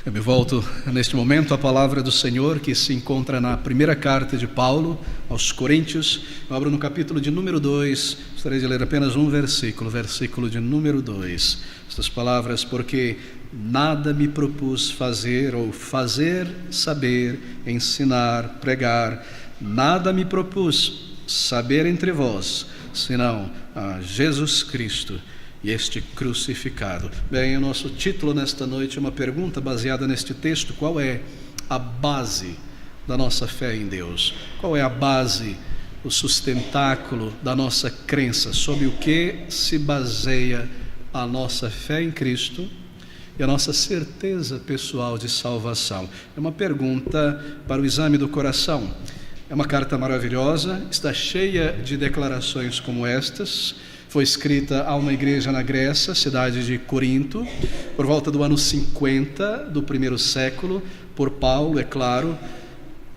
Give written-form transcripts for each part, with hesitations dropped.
Eu me volto neste momento à palavra do Senhor que se encontra na primeira carta de Paulo aos Coríntios. Eu abro no capítulo de número 2, gostaria de ler apenas um versículo de número 2. Estas palavras: porque nada me propus fazer ou fazer, saber, ensinar, pregar, nada me propus saber entre vós, senão a Jesus Cristo e este crucificado. Bem, o nosso título nesta noite é uma pergunta baseada neste texto: qual é a base da nossa fé em Deus? Qual é a base, o sustentáculo da nossa crença? Sobre o que se baseia a nossa fé em Cristo e a nossa certeza pessoal de salvação? É uma pergunta para o exame do coração. É uma carta maravilhosa, está cheia de declarações como estas. Foi escrita a uma igreja na Grécia, cidade de Corinto, por volta do ano 50 do primeiro século, por Paulo, é claro.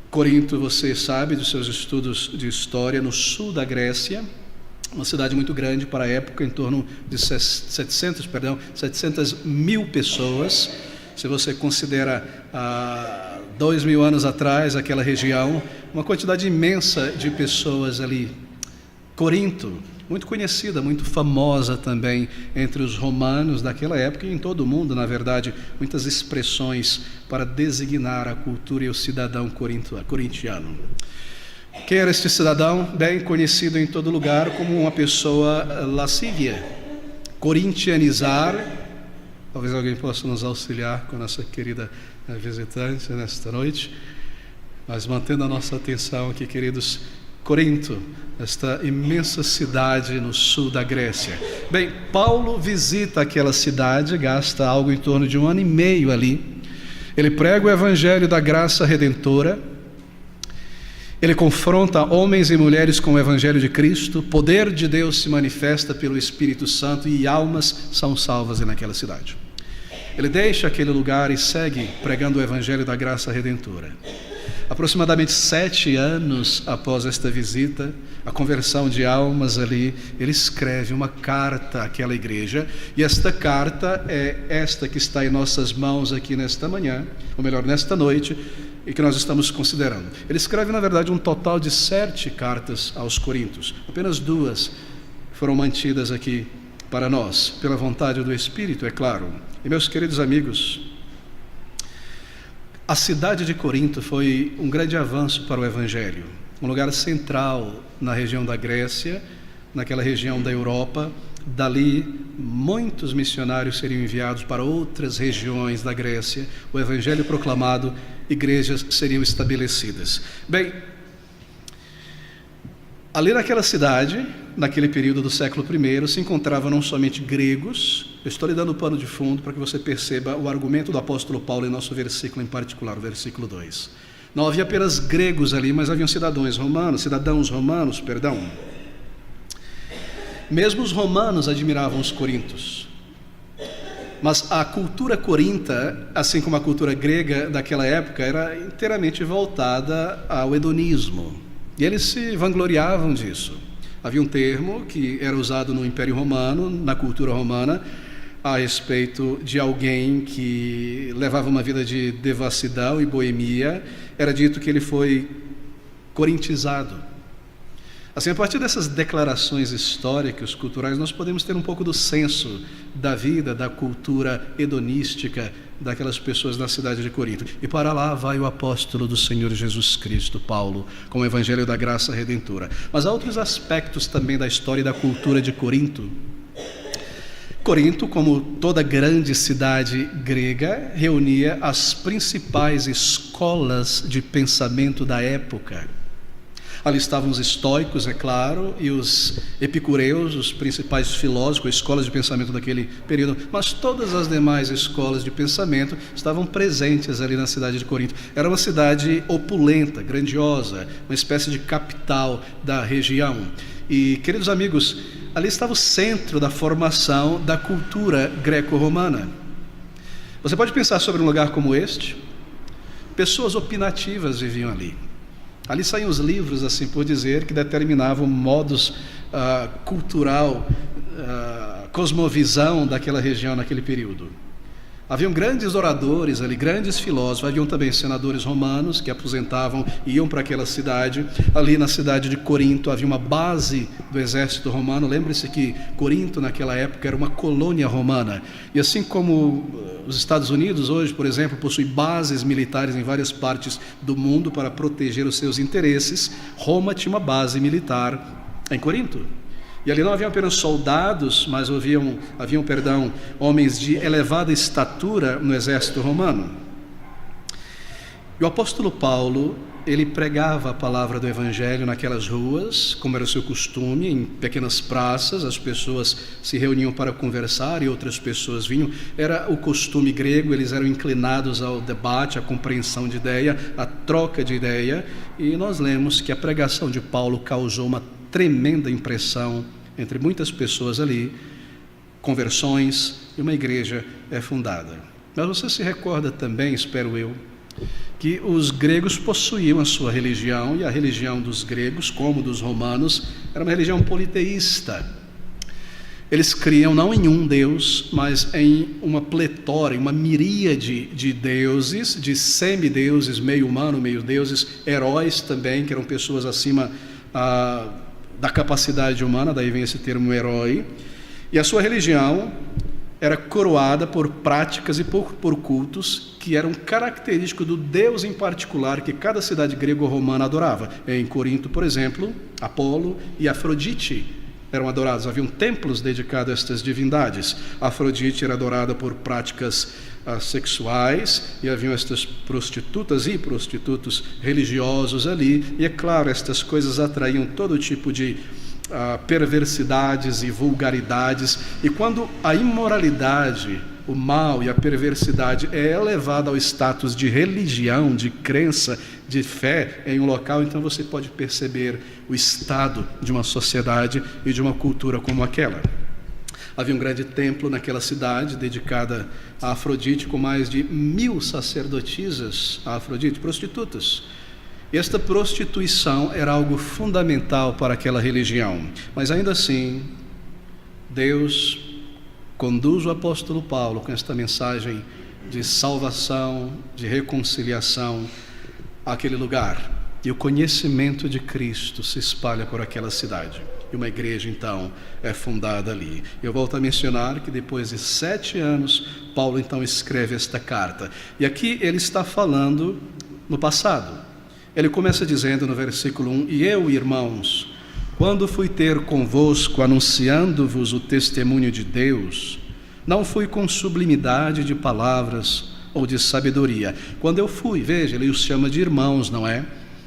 Corinto, você sabe dos seus estudos de história, no sul da Grécia, uma cidade muito grande para a época, em torno de 700 mil pessoas. Se você considera 2.000 anos atrás aquela região, uma quantidade imensa de pessoas ali. Corinto, muito conhecida, muito famosa também entre os romanos daquela época e em todo o mundo, na verdade, muitas expressões para designar a cultura e o cidadão corintiano. Quem era este cidadão? Bem conhecido em todo lugar como uma pessoa lascívia. Corintianizar, talvez alguém possa nos auxiliar com a nossa querida visitante nesta noite, mas mantendo a nossa atenção aqui, queridos, Corinto, esta imensa cidade no sul da Grécia. Bem, Paulo visita aquela cidade, gasta algo em torno de 1 ano e meio ali. Ele prega o evangelho da graça redentora. Ele confronta homens e mulheres com o evangelho de Cristo. O poder de Deus se manifesta pelo Espírito Santo e almas são salvas naquela cidade. Ele deixa aquele lugar e segue pregando o evangelho da graça redentora. Aproximadamente 7 anos após esta visita, a conversão de almas ali, ele escreve uma carta àquela igreja, e esta carta é esta que está em nossas mãos aqui nesta manhã, ou melhor, nesta noite, e que nós estamos considerando. Ele escreve, na verdade, um total de 7 cartas aos Coríntios. Apenas 2 foram mantidas aqui para nós, pela vontade do Espírito, é claro. E, meus queridos amigos, a cidade de Corinto foi um grande avanço para o Evangelho, um lugar central na região da Grécia, naquela região da Europa. Dali, muitos missionários seriam enviados para outras regiões da Grécia, o Evangelho proclamado, igrejas seriam estabelecidas. Bem, ali naquela cidade, naquele período do século I, se encontravam não somente gregos. Eu estou lhe dando pano de fundo para que você perceba o argumento do apóstolo Paulo em nosso versículo em particular, o versículo 2. Não havia apenas gregos ali, mas haviam cidadãos romanos. Mesmo os romanos admiravam os coríntios. Mas a cultura corinta, assim como a cultura grega daquela época, era inteiramente voltada ao hedonismo. E eles se vangloriavam disso. Havia um termo que era usado no Império Romano, na cultura romana, a respeito de alguém que levava uma vida de devassidão e boemia. Era dito que ele foi corintizado. Assim, a partir dessas declarações históricas, culturais, nós podemos ter um pouco do senso da vida, da cultura hedonística daquelas pessoas na cidade de Corinto. E para lá vai o apóstolo do Senhor Jesus Cristo, Paulo, com o evangelho da graça redentora. Mas há outros aspectos também da história e da cultura de Corinto. Corinto, como toda grande cidade grega, reunia as principais escolas de pensamento da época. Ali estavam os estoicos, é claro, e os epicureus, os principais filósofos, escolas de pensamento daquele período. Mas todas as demais escolas de pensamento estavam presentes ali na cidade de Corinto. Era uma cidade opulenta, grandiosa, uma espécie de capital da região. E, queridos amigos, ali estava o centro da formação da cultura greco-romana. Você pode pensar sobre um lugar como este? Pessoas opinativas viviam ali. Ali saíam os livros, assim por dizer, que determinavam o modus cultural, cosmovisão daquela região naquele período. Haviam grandes oradores ali, grandes filósofos, haviam também senadores romanos que aposentavam e iam para aquela cidade. Ali na cidade de Corinto havia uma base do exército romano. Lembre-se que Corinto naquela época era uma colônia romana. E assim como os Estados Unidos hoje, por exemplo, possui bases militares em várias partes do mundo para proteger os seus interesses, Roma tinha uma base militar em Corinto. E ali não haviam apenas soldados, mas haviam, homens de elevada estatura no exército romano. E o apóstolo Paulo, ele pregava a palavra do Evangelho naquelas ruas, como era o seu costume, em pequenas praças, as pessoas se reuniam para conversar e outras pessoas vinham. Era o costume grego, eles eram inclinados ao debate, à compreensão de ideia, à troca de ideia. E nós lemos que a pregação de Paulo causou uma tremenda impressão entre muitas pessoas ali, conversões, e uma igreja é fundada. Mas você se recorda também, espero eu, que os gregos possuíam a sua religião, e a religião dos gregos, como dos romanos, era uma religião politeísta. Eles criam não em um Deus, mas em uma pletora, em uma miríade de deuses, de semideuses, meio humano, meio deuses, heróis também, que eram pessoas acima da capacidade humana, daí vem esse termo herói. E a sua religião era coroada por práticas e por cultos que eram característicos do Deus em particular que cada cidade grego-romana adorava. Em Corinto, por exemplo, Apolo e Afrodite eram adorados. Haviam templos dedicados a estas divindades. Afrodite era adorada por práticas sexuais, e haviam estas prostitutas e prostitutos religiosos ali, e é claro, estas coisas atraíam todo tipo de perversidades e vulgaridades. E quando a imoralidade, o mal e a perversidade é elevada ao status de religião, de crença, de fé em um local, então você pode perceber o estado de uma sociedade e de uma cultura como aquela. Havia um grande templo naquela cidade dedicada a Afrodite, com mais de 1000 sacerdotisas a Afrodite, prostitutas. E esta prostituição era algo fundamental para aquela religião. Mas ainda assim, Deus conduz o apóstolo Paulo com esta mensagem de salvação, de reconciliação àquele lugar. E o conhecimento de Cristo se espalha por aquela cidade. E uma igreja, então, é fundada ali. Eu volto a mencionar que depois de 7 anos, Paulo, então, escreve esta carta. E aqui ele está falando no passado. Ele começa dizendo no versículo 1, E eu, irmãos, quando fui ter convosco, anunciando-vos o testemunho de Deus, não fui com sublimidade de palavras ou de sabedoria. Quando eu fui, veja, ele os chama de irmãos, não é?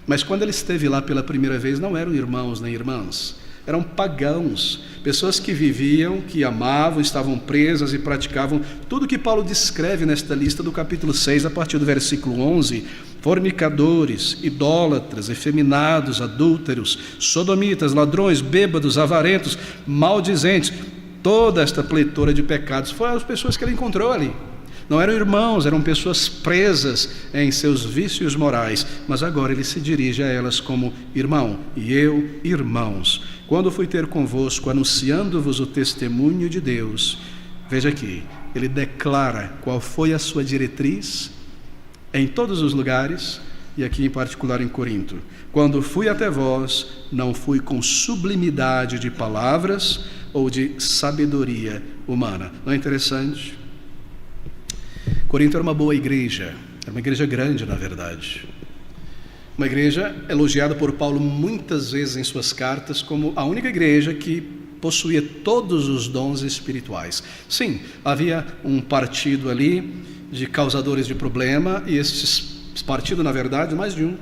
Mas quando ele esteve lá pela primeira vez, não eram irmãos nem irmãs. Eram pagãos, pessoas que viviam, que amavam, estavam presas e praticavam tudo que Paulo descreve nesta lista do capítulo 6, a partir do versículo 11, fornicadores, idólatras, efeminados, adúlteros, sodomitas, ladrões, bêbados, avarentos, maldizentes, toda esta pletora de pecados, foram as pessoas que ele encontrou ali. Não eram irmãos, eram pessoas presas em seus vícios morais, mas agora ele se dirige a elas como irmão, e eu, irmãos, quando fui ter convosco, anunciando-vos o testemunho de Deus. Veja aqui, ele declara qual foi a sua diretriz em todos os lugares, e aqui em particular em Corinto. Quando fui até vós, não fui com sublimidade de palavras ou de sabedoria humana. Não é interessante? Corinto era uma boa igreja, era uma igreja grande, na verdade. Uma igreja elogiada por Paulo muitas vezes em suas cartas como a única igreja que possuía todos os dons espirituais. Sim, havia um partido ali de causadores de problema, e esse partido, na verdade, mais de um,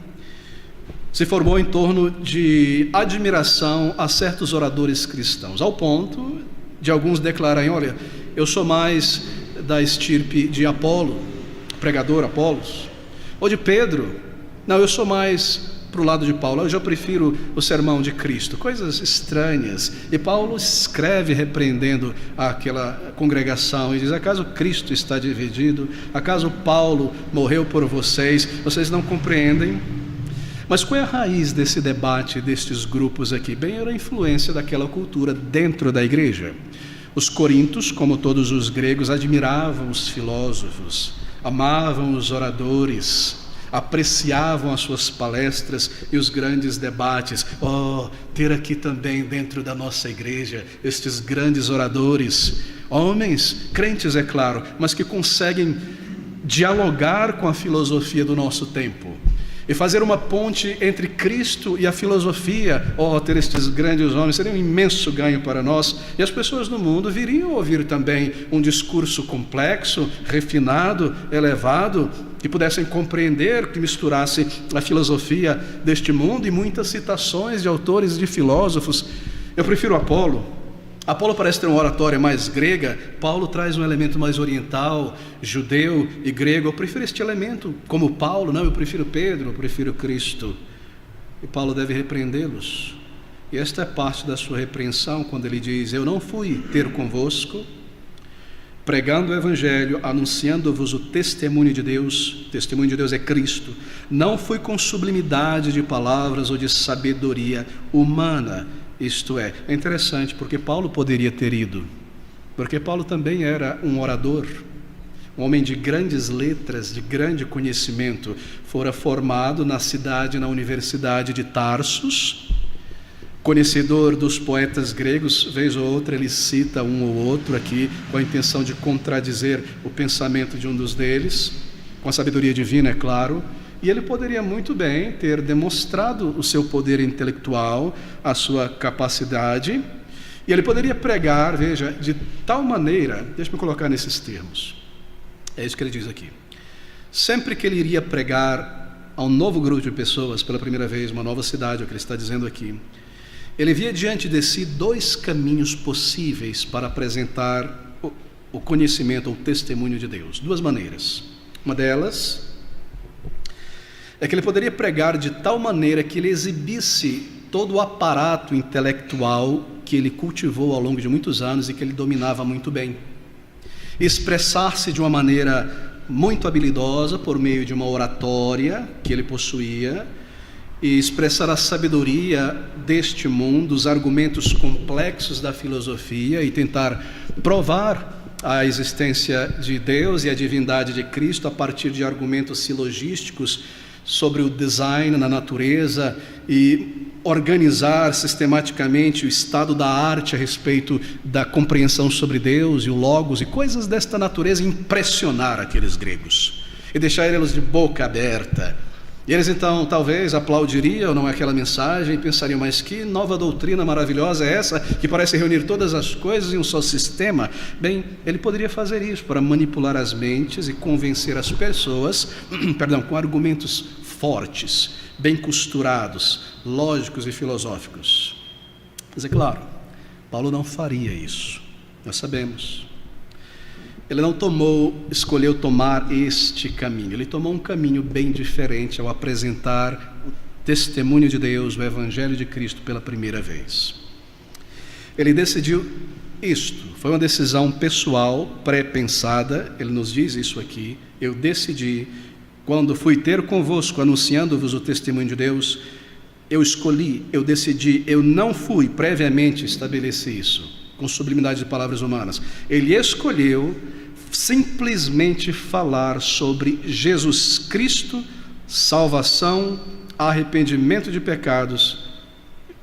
se formou em torno de admiração a certos oradores cristãos, ao ponto de alguns declararem, olha, eu sou mais da estirpe de Apolo, pregador Apolos, ou de Pedro, não, eu sou mais para o lado de Paulo, eu já prefiro o sermão de Cristo, coisas estranhas. E Paulo escreve repreendendo aquela congregação e diz, acaso Cristo está dividido? Acaso Paulo morreu por vocês? Vocês não compreendem? Mas qual é a raiz desse debate, destes grupos aqui? Bem, era a influência daquela cultura dentro da igreja. Os corintos, como todos os gregos, admiravam os filósofos, amavam os oradores, apreciavam as suas palestras e os grandes debates. Ter aqui também dentro da nossa igreja estes grandes oradores, homens, crentes é claro, mas que conseguem dialogar com a filosofia do nosso tempo e fazer uma ponte entre Cristo e a filosofia. Ter estes grandes homens seria um imenso ganho para nós, e as pessoas no mundo viriam ouvir também um discurso complexo, refinado, elevado, que pudessem compreender, que misturasse a filosofia deste mundo e muitas citações de autores e de filósofos. Eu prefiro Apolo. Apolo parece ter uma oratória mais grega, Paulo traz um elemento mais oriental, judeu e grego. Eu prefiro este elemento, como Paulo. Não, eu prefiro Pedro, eu prefiro Cristo. E Paulo deve repreendê-los. E esta é parte da sua repreensão, quando ele diz: eu não fui ter convosco, pregando o Evangelho, anunciando-vos o testemunho de Deus. O testemunho de Deus é Cristo. Não fui com sublimidade de palavras ou de sabedoria humana. Isto é interessante, porque Paulo poderia ter ido, porque Paulo também era um orador, um homem de grandes letras, de grande conhecimento. Fora formado na universidade de Tarsus, conhecedor dos poetas gregos. Vez ou outra ele cita um ou outro aqui, com a intenção de contradizer o pensamento de um dos deles, com a sabedoria divina, é claro. E ele poderia muito bem ter demonstrado o seu poder intelectual, a sua capacidade, e ele poderia pregar, veja, de tal maneira, deixa-me colocar nesses termos, é isso que ele diz aqui: sempre que ele iria pregar a um novo grupo de pessoas pela primeira vez, uma nova cidade, é o que ele está dizendo aqui, ele via diante de si dois caminhos possíveis para apresentar o conhecimento, o testemunho de Deus. Duas maneiras. Uma delas é que ele poderia pregar de tal maneira que ele exibisse todo o aparato intelectual que ele cultivou ao longo de muitos anos e que ele dominava muito bem. Expressar-se de uma maneira muito habilidosa por meio de uma oratória que ele possuía, e expressar a sabedoria deste mundo, os argumentos complexos da filosofia, e tentar provar a existência de Deus e a divindade de Cristo a partir de argumentos silogísticos sobre o design na natureza, e organizar sistematicamente o estado da arte a respeito da compreensão sobre Deus e o Logos e coisas desta natureza, impressionar aqueles gregos e deixar eles de boca aberta. E eles então talvez aplaudiriam, não, aquela mensagem, e pensariam: mas que nova doutrina maravilhosa é essa, que parece reunir todas as coisas em um só sistema? Bem, ele poderia fazer isso para manipular as mentes e convencer as pessoas, com argumentos fortes, bem costurados, lógicos e filosóficos. Mas é claro, Paulo não faria isso, nós sabemos. Ele não escolheu tomar este caminho. Ele tomou um caminho bem diferente ao apresentar o testemunho de Deus, o Evangelho de Cristo pela primeira vez. Ele decidiu isto. Foi uma decisão pessoal, pré-pensada. Ele nos diz isso aqui: eu decidi, quando fui ter convosco, anunciando-vos o testemunho de Deus, eu escolhi, eu decidi, eu não fui previamente estabelecer isso com sublimidade de palavras humanas. Ele escolheu simplesmente falar sobre Jesus Cristo, salvação, arrependimento de pecados,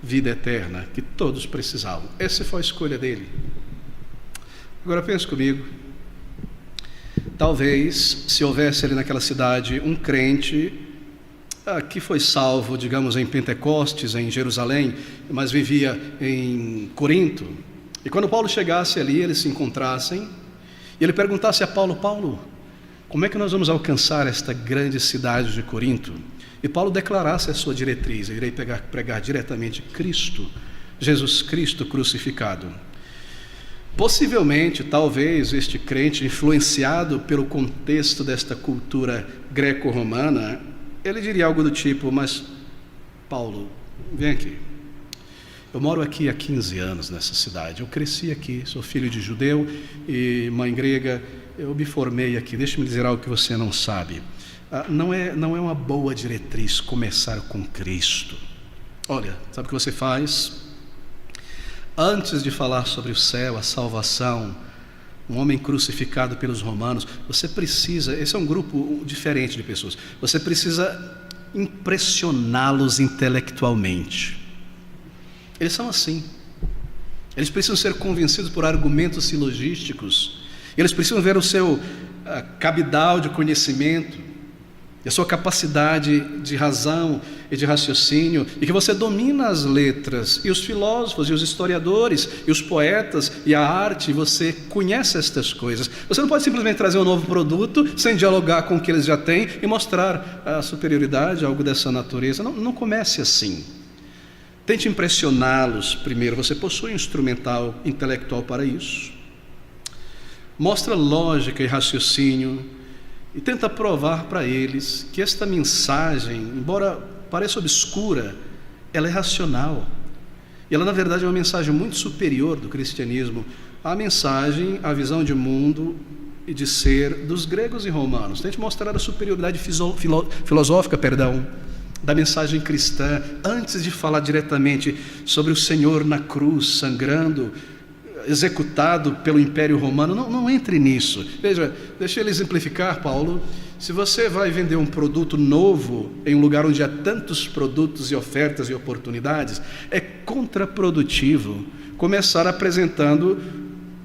vida eterna, que todos precisavam. Essa foi a escolha dele. Agora pense comigo, talvez se houvesse ali naquela cidade um crente que foi salvo, digamos, em Pentecostes, em Jerusalém, mas vivia em Corinto, e quando Paulo chegasse ali, eles se encontrassem, e ele perguntasse a Paulo: Paulo, como é que nós vamos alcançar esta grande cidade de Corinto? E Paulo declarasse a sua diretriz: eu irei pregar diretamente Cristo, Jesus Cristo crucificado. Possivelmente, talvez, este crente, influenciado pelo contexto desta cultura greco-romana, ele diria algo do tipo: mas Paulo, vem aqui. Eu moro aqui há 15 anos nessa cidade, eu cresci aqui, sou filho de judeu e mãe grega, eu me formei aqui. Deixa-me dizer algo que você não sabe. Não é uma boa diretriz começar com Cristo. Olha, sabe o que você faz? Antes de falar sobre o céu, a salvação, um homem crucificado pelos romanos, você precisa, esse é um grupo diferente de pessoas, você precisa impressioná-los intelectualmente. Eles são assim. Eles precisam ser convencidos por argumentos silogísticos. Eles precisam ver o seu cabidal de conhecimento, a sua capacidade de razão e de raciocínio, e que você domina as letras, e os filósofos, e os historiadores, e os poetas, e a arte, e você conhece estas coisas. Você não pode simplesmente trazer um novo produto sem dialogar com o que eles já têm e mostrar a superioridade, algo dessa natureza. Não comece assim. Tente impressioná-los primeiro. Você possui um instrumental intelectual para isso. Mostra lógica e raciocínio e tenta provar para eles que esta mensagem, embora pareça obscura, ela é racional. E ela, na verdade, é uma mensagem muito superior do cristianismo à mensagem, à visão de mundo e de ser dos gregos e romanos. Tente mostrar a superioridade filosófica, da mensagem cristã, antes de falar diretamente sobre o Senhor na cruz, sangrando, executado pelo Império Romano. Não entre nisso. Veja, deixa ele exemplificar, Paulo. Se você vai vender um produto novo em um lugar onde há tantos produtos e ofertas e oportunidades, é contraprodutivo começar apresentando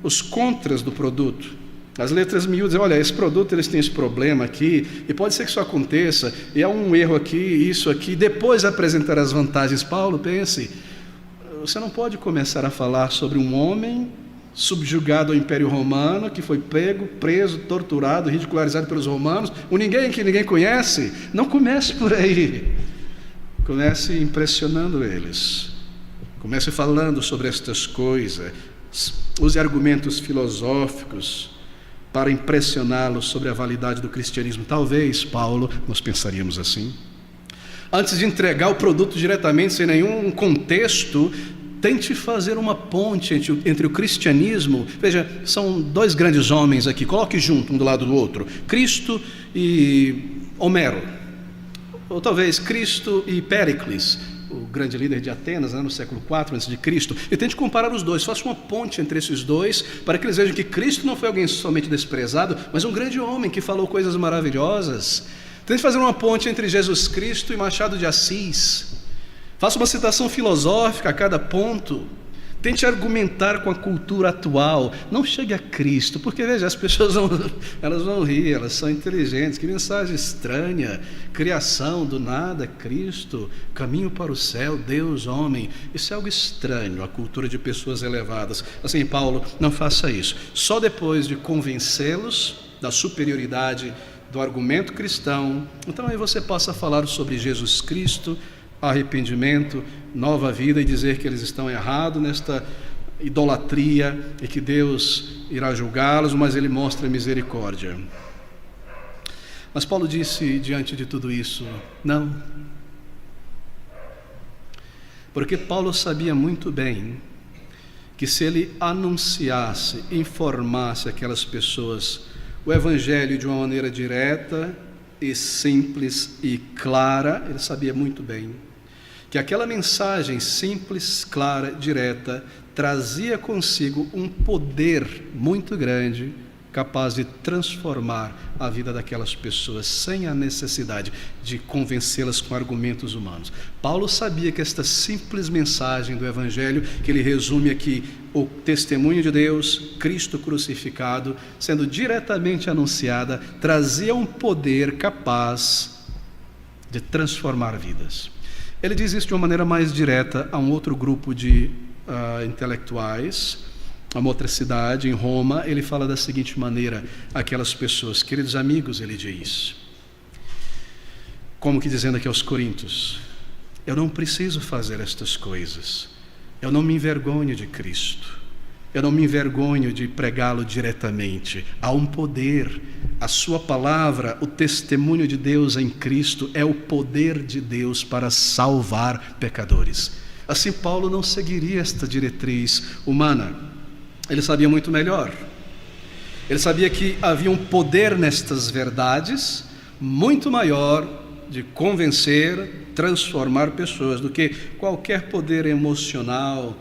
os contras do produto. As letras miúdas, olha, esse produto eles têm esse problema aqui, e pode ser que isso aconteça, e há um erro aqui, isso aqui, depois apresentar as vantagens. Paulo, pense, você não pode começar a falar sobre um homem subjugado ao Império Romano, que foi pego, preso, torturado, ridicularizado pelos romanos, ninguém que ninguém conhece. Não comece por aí. Comece impressionando eles. Comece falando sobre estas coisas. Use argumentos filosóficos para impressioná-los sobre a validade do cristianismo. Talvez, Paulo, nós pensaríamos assim. Antes de entregar o produto diretamente, sem nenhum contexto, tente fazer uma ponte entre o cristianismo. Veja, são dois grandes homens aqui, coloque junto um do lado do outro, Cristo e Homero, ou talvez Cristo e Péricles, o grande líder de Atenas, no século IV a.C., e tente comparar os dois. Faça uma ponte entre esses dois, para que eles vejam que Cristo não foi alguém somente desprezado, mas um grande homem que falou coisas maravilhosas. Tente fazer uma ponte entre Jesus Cristo e Machado de Assis. Faça uma citação filosófica a cada ponto. Tente argumentar com a cultura atual. Não chegue a Cristo, porque veja, as pessoas vão rir, elas são inteligentes. Que mensagem estranha, criação do nada, Cristo, caminho para o céu, Deus, homem. Isso é algo estranho, a cultura de pessoas elevadas. Assim, Paulo, não faça isso. Só depois de convencê-los da superioridade do argumento cristão, então aí você possa falar sobre Jesus Cristo, arrependimento, nova vida, e dizer que eles estão errados nesta idolatria e que Deus irá julgá-los, mas Ele mostra misericórdia. Mas Paulo disse diante de tudo isso, não. Porque Paulo sabia muito bem que se ele anunciasse, informasse aquelas pessoas o Evangelho de uma maneira direta e simples e clara, ele sabia muito bem que aquela mensagem simples, clara, direta, trazia consigo um poder muito grande, capaz de transformar a vida daquelas pessoas sem a necessidade de convencê-las com argumentos humanos. Paulo sabia que esta simples mensagem do Evangelho, que ele resume aqui, o testemunho de Deus, Cristo crucificado, sendo diretamente anunciada, trazia um poder capaz de transformar vidas. Ele diz isso de uma maneira mais direta a um outro grupo de intelectuais, a uma outra cidade, em Roma. Ele fala da seguinte maneira àquelas pessoas: queridos amigos, ele diz, como que dizendo aqui aos coríntios, eu não preciso fazer estas coisas, eu não me envergonho de Cristo, eu não me envergonho de pregá-lo diretamente. Há um poder, a sua palavra, o testemunho de Deus em Cristo é o poder de Deus para salvar pecadores. Assim, Paulo não seguiria esta diretriz humana. Ele sabia muito melhor. Ele sabia que havia um poder nestas verdades muito maior de convencer, transformar pessoas do que qualquer poder emocional,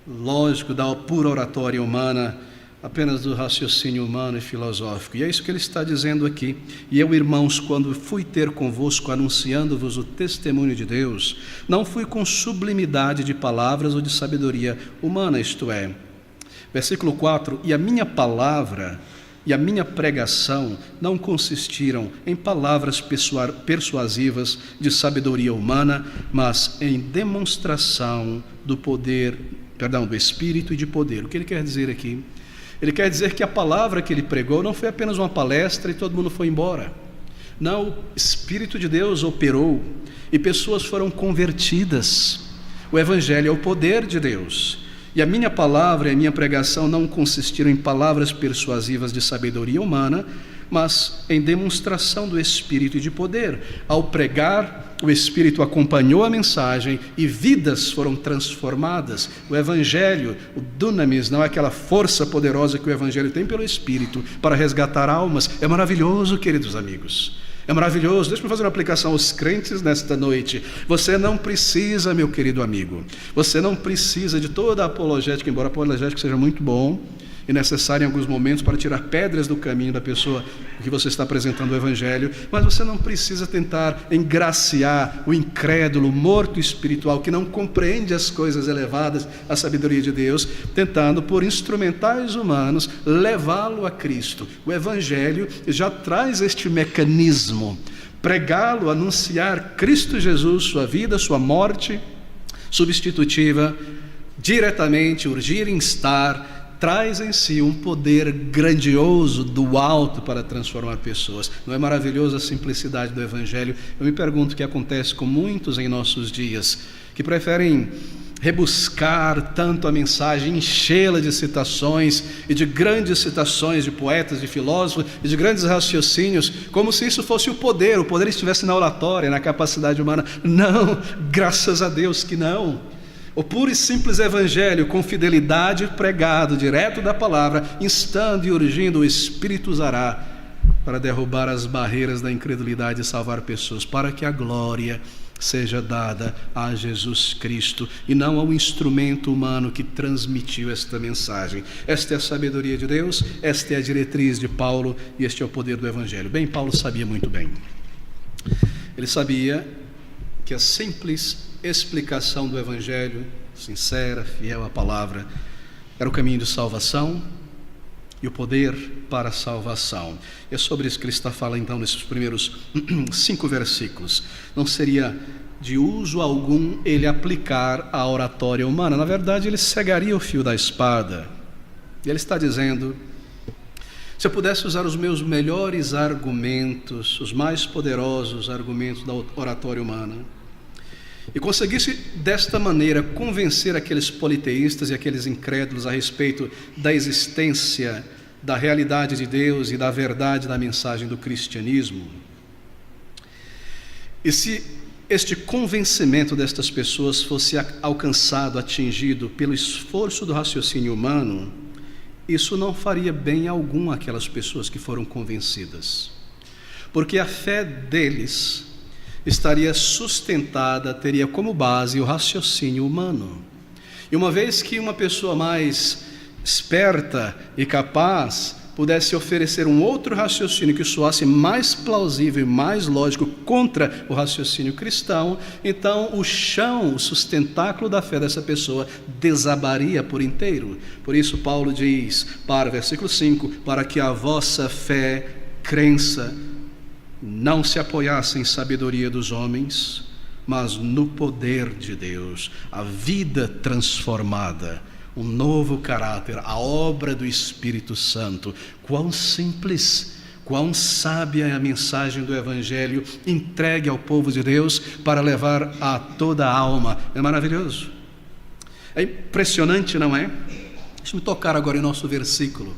lógico da pura oratória humana, apenas do raciocínio humano e filosófico. E é isso que ele está dizendo aqui. E eu, irmãos, quando fui ter convosco, anunciando-vos o testemunho de Deus, não fui com sublimidade de palavras ou de sabedoria humana, isto é. Versículo 4, e a minha palavra e a minha pregação não consistiram em palavras persuasivas de sabedoria humana, mas em demonstração do do Espírito e de poder. O que ele quer dizer aqui? Ele quer dizer que a palavra que ele pregou não foi apenas uma palestra e todo mundo foi embora. Não, o Espírito de Deus operou e pessoas foram convertidas. O Evangelho é o poder de Deus. E a minha palavra e a minha pregação não consistiram em palavras persuasivas de sabedoria humana, mas em demonstração do Espírito e de poder. Ao pregar, o Espírito acompanhou a mensagem e vidas foram transformadas. O Evangelho, o dunamis, não é aquela força poderosa que o Evangelho tem pelo Espírito para resgatar almas. É maravilhoso, queridos amigos. É maravilhoso. Deixa eu fazer uma aplicação aos crentes nesta noite. Você não precisa, meu querido amigo, você não precisa de toda a apologética, embora a apologética seja muito bom e necessário em alguns momentos para tirar pedras do caminho da pessoa que você está apresentando o Evangelho, mas você não precisa tentar engraciar o incrédulo, morto espiritual, que não compreende as coisas elevadas, a sabedoria de Deus, tentando por instrumentais humanos levá-lo a Cristo. O Evangelho já traz este mecanismo: pregá-lo, anunciar Cristo Jesus, sua vida, sua morte substitutiva, diretamente, urgir, instar, traz em si um poder grandioso do alto para transformar pessoas. Não é maravilhosa a simplicidade do Evangelho? Eu me pergunto o que acontece com muitos em nossos dias, que preferem rebuscar tanto a mensagem, enchê-la de citações e de grandes citações de poetas, de filósofos e de grandes raciocínios, como se isso fosse o poder estivesse na oratória, na capacidade humana. Não, graças a Deus que não. O puro e simples Evangelho, com fidelidade pregado, direto da palavra, instando e urgindo, o Espírito usará para derrubar as barreiras da incredulidade e salvar pessoas, para que a glória seja dada a Jesus Cristo e não ao instrumento humano que transmitiu esta mensagem. Esta é a sabedoria de Deus, esta é a diretriz de Paulo e este é o poder do Evangelho. Bem, Paulo sabia muito bem. Ele sabia que a simples explicação do Evangelho, sincera, fiel à palavra, era o caminho de salvação e o poder para a salvação. É sobre isso que ele está falando então nesses primeiros 5 versículos. Não seria de uso algum ele aplicar a oratória humana. Na verdade, ele cegaria o fio da espada. E ele está dizendo: se eu pudesse usar os meus melhores argumentos, os mais poderosos argumentos da oratória humana, e conseguisse desta maneira convencer aqueles politeístas e aqueles incrédulos a respeito da existência, da realidade de Deus e da verdade da mensagem do cristianismo, e se este convencimento destas pessoas fosse alcançado, atingido pelo esforço do raciocínio humano, isso não faria bem algum àquelas pessoas que foram convencidas, porque a fé deles estaria sustentada, teria como base o raciocínio humano. E uma vez que uma pessoa mais esperta e capaz pudesse oferecer um outro raciocínio que soasse mais plausível e mais lógico contra o raciocínio cristão, então o chão, o sustentáculo da fé dessa pessoa desabaria por inteiro. Por isso Paulo diz, versículo 5, para que a vossa fé, crença, não se apoiasse em sabedoria dos homens, mas no poder de Deus, a vida transformada, um novo caráter, a obra do Espírito Santo. Quão simples, quão sábia é a mensagem do Evangelho entregue ao povo de Deus para levar a toda a alma. É maravilhoso, é impressionante, não é? Deixa-me tocar agora em nosso versículo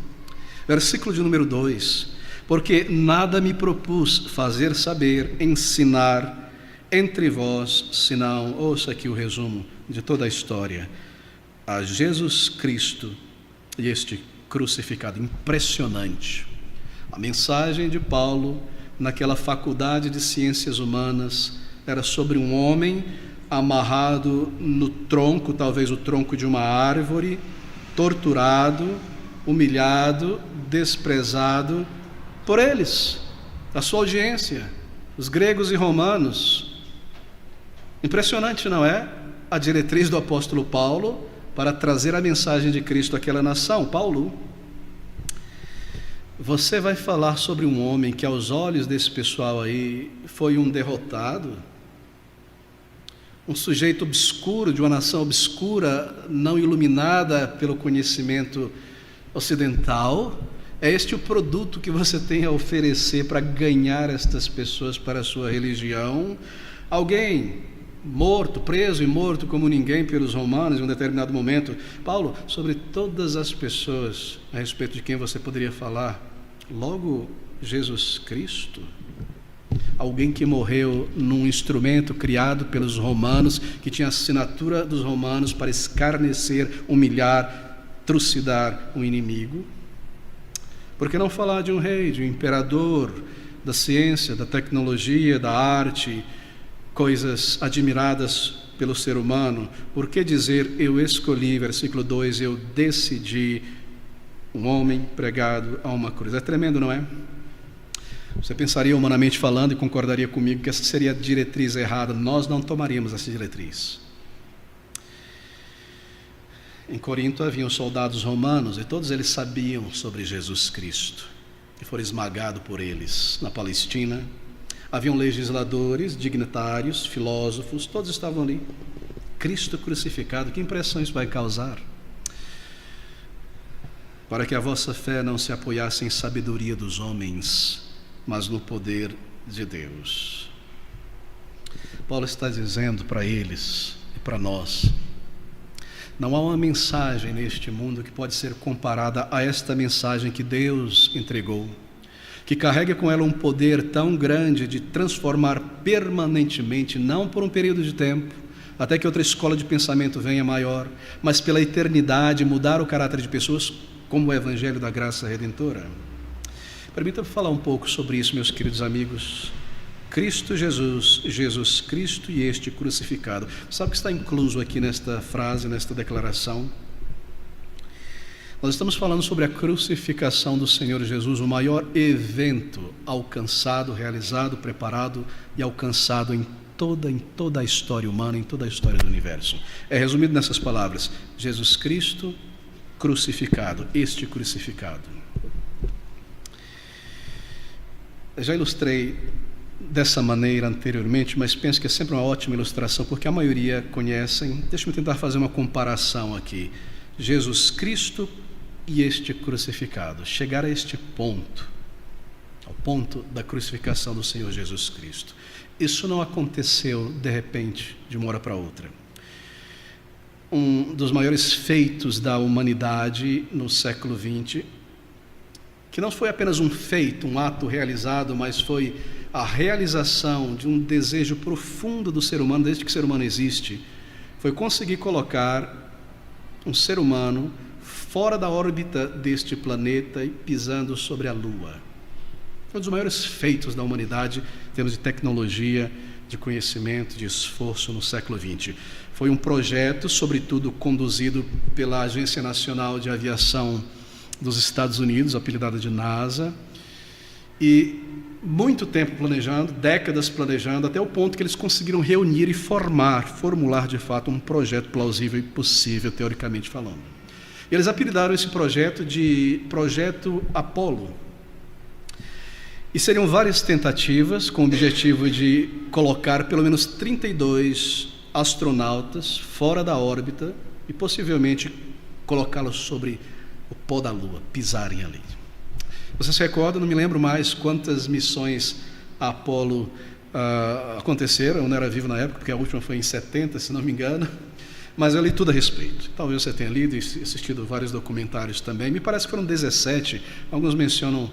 de número 2. Porque nada me propus fazer saber, ensinar entre vós, senão, ouça aqui o resumo de toda a história, a Jesus Cristo e este crucificado. Impressionante. A mensagem de Paulo naquela faculdade de ciências humanas era sobre um homem amarrado no tronco, talvez o tronco de uma árvore, torturado, humilhado, desprezado por eles, a sua audiência, os gregos e romanos. Impressionante, não é? A diretriz do apóstolo Paulo para trazer a mensagem de Cristo àquela nação. Paulo, você vai falar sobre um homem que aos olhos desse pessoal aí foi um derrotado, um sujeito obscuro, de uma nação obscura, não iluminada pelo conhecimento ocidental. É este o produto que você tem a oferecer para ganhar estas pessoas para a sua religião? Alguém morto, preso e morto como ninguém pelos romanos em um determinado momento. Paulo, sobre todas as pessoas a respeito de quem você poderia falar, logo Jesus Cristo, alguém que morreu num instrumento criado pelos romanos, que tinha a assinatura dos romanos para escarnecer, humilhar, trucidar um inimigo. Por que não falar de um rei, de um imperador, da ciência, da tecnologia, da arte, coisas admiradas pelo ser humano? Por que dizer, eu escolhi, versículo 2, eu decidi, um homem pregado a uma cruz? É tremendo, não é? Você pensaria humanamente falando e concordaria comigo que essa seria a diretriz errada. Nós não tomaríamos essa diretriz. Em Corinto haviam soldados romanos e todos eles sabiam sobre Jesus Cristo e foram esmagados por eles. Na Palestina haviam legisladores, dignitários, filósofos, todos estavam ali. Cristo crucificado, que impressão isso vai causar? Para que a vossa fé não se apoiasse em sabedoria dos homens, mas no poder de Deus. Paulo está dizendo para eles e para nós, não há uma mensagem neste mundo que pode ser comparada a esta mensagem que Deus entregou, que carrega com ela um poder tão grande de transformar permanentemente, não por um período de tempo, até que outra escola de pensamento venha maior, mas pela eternidade, mudar o caráter de pessoas como o Evangelho da Graça Redentora. Permita-me falar um pouco sobre isso, meus queridos amigos. Cristo Jesus, Jesus Cristo e este crucificado. Sabe o que está incluso aqui nesta frase, nesta declaração? Nós estamos falando sobre a crucificação do Senhor Jesus, o maior evento alcançado, realizado, preparado e alcançado em toda a história humana, em toda a história do universo. É resumido nessas palavras: Jesus Cristo crucificado, este crucificado. Eu já ilustrei dessa maneira anteriormente, mas penso que é sempre uma ótima ilustração, porque a maioria conhecem. Deixa-me tentar fazer uma comparação aqui. Jesus Cristo e este crucificado. Chegar a este ponto, ao ponto da crucificação do Senhor Jesus Cristo. Isso não aconteceu de repente, de uma hora para outra. Um dos maiores feitos da humanidade no século XX, que não foi apenas um feito, um ato realizado, mas foi a realização de um desejo profundo do ser humano, desde que o ser humano existe, foi conseguir colocar um ser humano fora da órbita deste planeta e pisando sobre a Lua. Foi um dos maiores feitos da humanidade em termos de tecnologia, de conhecimento, de esforço no século XX. Foi um projeto, sobretudo, conduzido pela Agência Nacional de Aviação dos Estados Unidos, apelidada de NASA, e muito tempo planejando, décadas planejando, até o ponto que eles conseguiram reunir e formular de fato um projeto plausível e possível, teoricamente falando. E eles apelidaram esse projeto de Projeto Apolo. E seriam várias tentativas com o objetivo de colocar pelo menos 32 astronautas fora da órbita e possivelmente colocá-los sobre o pó da Lua, pisarem ali. Você se recorda, não me lembro mais quantas missões Apolo aconteceram, eu não era vivo na época, porque a última foi em 70, se não me engano, mas eu li tudo a respeito. Talvez você tenha lido e assistido vários documentários também. Me parece que foram 17, alguns mencionam